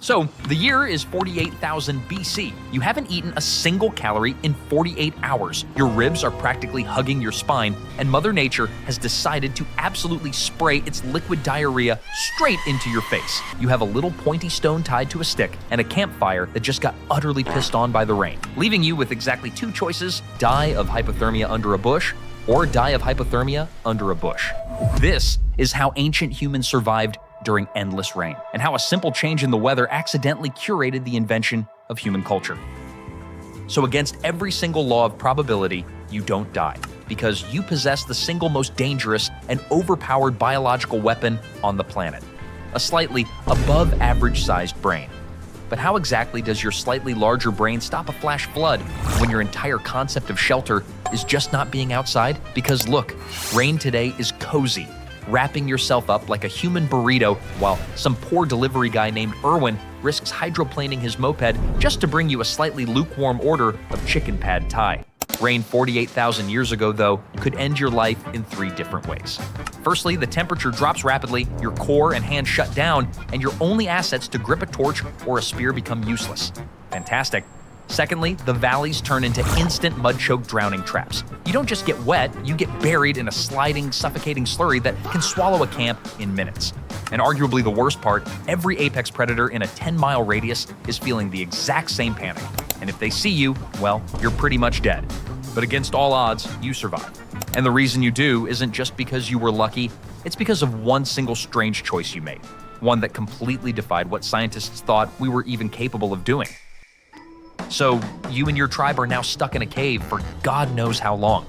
So, the year is 48,000 BC. You haven't eaten a single calorie in 48 hours. Your ribs are practically hugging your spine, and Mother Nature has decided to absolutely spray its liquid diarrhea straight into your face. You have a little pointy stone tied to a stick and a campfire that just got utterly pissed on by the rain, leaving you with exactly two choices: die of hypothermia under a bush, or die of hypothermia under a bush. This is how ancient humans survived during endless rain, and how a simple change in the weather accidentally curated the invention of human culture. So against every single law of probability, you don't die, because you possess the single most dangerous and overpowered biological weapon on the planet: a slightly above average sized brain. But how exactly does your slightly larger brain stop a flash flood when your entire concept of shelter is just not being outside? Because look, rain today is cozy, wrapping yourself up like a human burrito, while some poor delivery guy named Erwin risks hydroplaning his moped just to bring you a slightly lukewarm order of chicken pad thai. Rain 48,000 years ago, though, could end your life in 3 different ways. Firstly, the temperature drops rapidly, your core and hands shut down, and your only assets to grip a torch or a spear become useless. Fantastic. Secondly, the valleys turn into instant mud-choked drowning traps. You don't just get wet, you get buried in a sliding, suffocating slurry that can swallow a camp in minutes. And arguably the worst part, every apex predator in a 10-mile radius is feeling the exact same panic. And if they see you, well, you're pretty much dead. But against all odds, you survive. And the reason you do isn't just because you were lucky, it's because of one single strange choice you made. One that completely defied what scientists thought we were even capable of doing. So, you and your tribe are now stuck in a cave for God knows how long.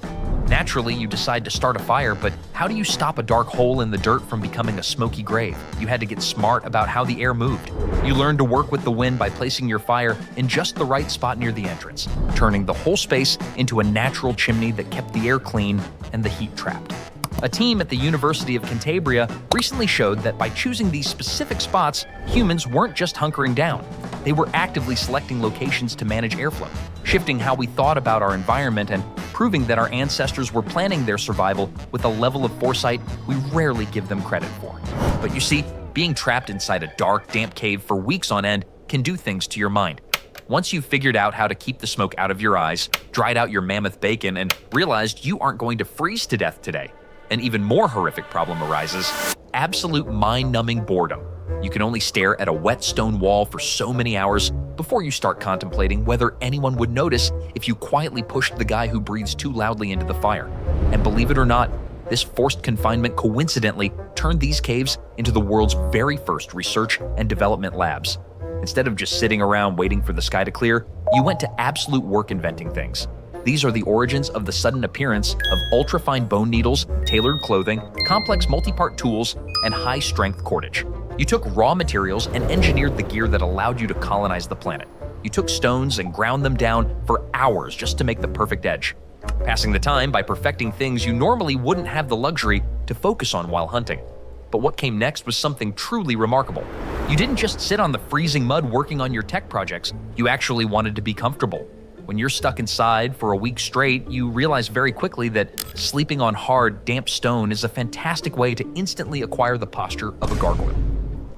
Naturally, you decide to start a fire, but how do you stop a dark hole in the dirt from becoming a smoky grave? You had to get smart about how the air moved. You learned to work with the wind by placing your fire in just the right spot near the entrance, turning the whole space into a natural chimney that kept the air clean and the heat trapped. A team at the University of Cantabria recently showed that by choosing these specific spots, humans weren't just hunkering down. They were actively selecting locations to manage airflow, shifting how we thought about our environment and proving that our ancestors were planning their survival with a level of foresight we rarely give them credit for. But you see, being trapped inside a dark, damp cave for weeks on end can do things to your mind. Once you've figured out how to keep the smoke out of your eyes, dried out your mammoth bacon, and realized you aren't going to freeze to death today, an even more horrific problem arises: absolute mind-numbing boredom. You can only stare at a wet stone wall for so many hours before you start contemplating whether anyone would notice if you quietly pushed the guy who breathes too loudly into the fire. And believe it or not, this forced confinement coincidentally turned these caves into the world's very first research and development labs. Instead of just sitting around waiting for the sky to clear, you went to absolute work inventing things. These are the origins of the sudden appearance of ultra-fine bone needles, tailored clothing, complex multi-part tools, and high-strength cordage. You took raw materials and engineered the gear that allowed you to colonize the planet. You took stones and ground them down for hours just to make the perfect edge, passing the time by perfecting things you normally wouldn't have the luxury to focus on while hunting. But what came next was something truly remarkable. You didn't just sit on the freezing mud working on your tech projects, you actually wanted to be comfortable. When you're stuck inside for a week straight, you realize very quickly that sleeping on hard, damp stone is a fantastic way to instantly acquire the posture of a gargoyle.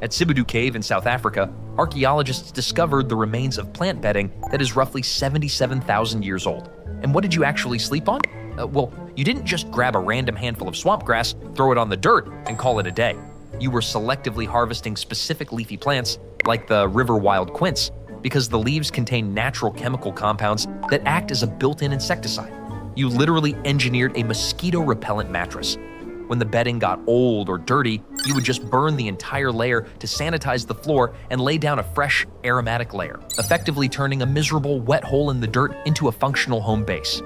At Sibudu Cave in South Africa, archaeologists discovered the remains of plant bedding that is roughly 77,000 years old. And what did you actually sleep on? Well, you didn't just grab a random handful of swamp grass, throw it on the dirt, and call it a day. You were selectively harvesting specific leafy plants, like the River Wild-quince, because the leaves contain natural chemical compounds that act as a built-in insecticide. You literally engineered a mosquito-repellent mattress. When the bedding got old or dirty, you would just burn the entire layer to sanitize the floor and lay down a fresh, aromatic layer, effectively turning a miserable, wet hole in the dirt into a functional home base.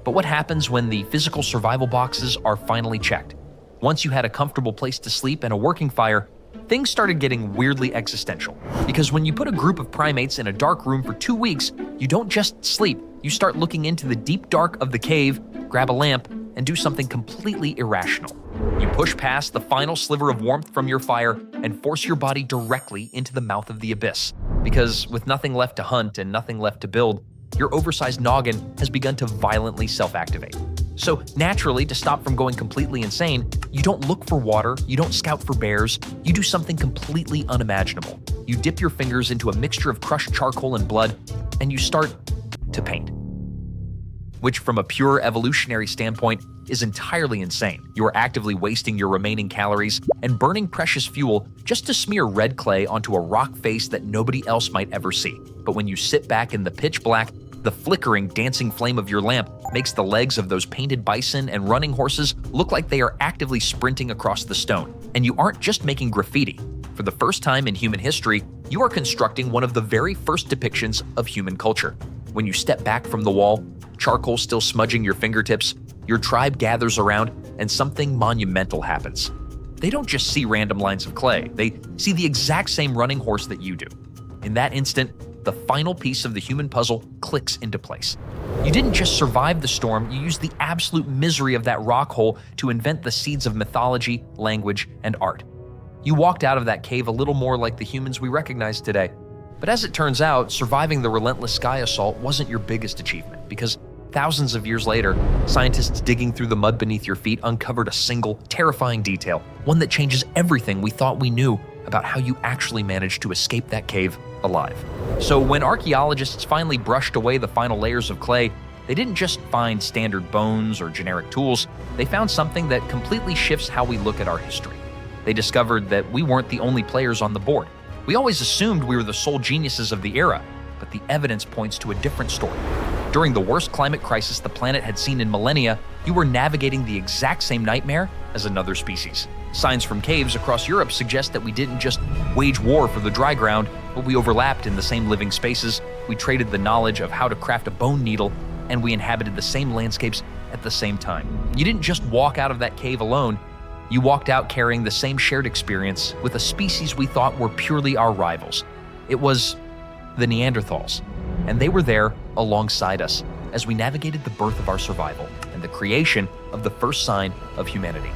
But what happens when the physical survival boxes are finally checked? Once you had a comfortable place to sleep and a working fire, things started getting weirdly existential. Because when you put a group of primates in a dark room for 2 weeks, you don't just sleep. You start looking into the deep dark of the cave, grab a lamp, and do something completely irrational. You push past the final sliver of warmth from your fire and force your body directly into the mouth of the abyss. Because with nothing left to hunt and nothing left to build, your oversized noggin has begun to violently self-activate. So naturally, to stop from going completely insane, you don't look for water, you don't scout for bears, you do something completely unimaginable. You dip your fingers into a mixture of crushed charcoal and blood, and you start to paint. Which, from a pure evolutionary standpoint, is entirely insane. You are actively wasting your remaining calories and burning precious fuel just to smear red clay onto a rock face that nobody else might ever see. But when you sit back in the pitch black, the flickering, dancing flame of your lamp makes the legs of those painted bison and running horses look like they are actively sprinting across the stone. And you aren't just making graffiti. For the first time in human history, you are constructing one of the very first depictions of human culture. When you step back from the wall, charcoal still smudging your fingertips, your tribe gathers around, and something monumental happens. They don't just see random lines of clay, they see the exact same running horse that you do. In that instant, the final piece of the human puzzle clicks into place. You didn't just survive the storm, you used the absolute misery of that rock hole to invent the seeds of mythology, language, and art. You walked out of that cave a little more like the humans we recognize today. But as it turns out, surviving the relentless sky assault wasn't your biggest achievement, because thousands of years later, scientists digging through the mud beneath your feet uncovered a single, terrifying detail, one that changes everything we thought we knew about how you actually managed to escape that cave alive. So when archaeologists finally brushed away the final layers of clay, they didn't just find standard bones or generic tools, they found something that completely shifts how we look at our history. They discovered that we weren't the only players on the board. We always assumed we were the sole geniuses of the era, but the evidence points to a different story. During the worst climate crisis the planet had seen in millennia, you were navigating the exact same nightmare as another species. Signs from caves across Europe suggest that we didn't just wage war for the dry ground, but we overlapped in the same living spaces, we traded the knowledge of how to craft a bone needle, and we inhabited the same landscapes at the same time. You didn't just walk out of that cave alone, you walked out carrying the same shared experience with a species we thought were purely our rivals. It was the Neanderthals, and they were there alongside us as we navigated the birth of our survival and the creation of the first sign of humanity.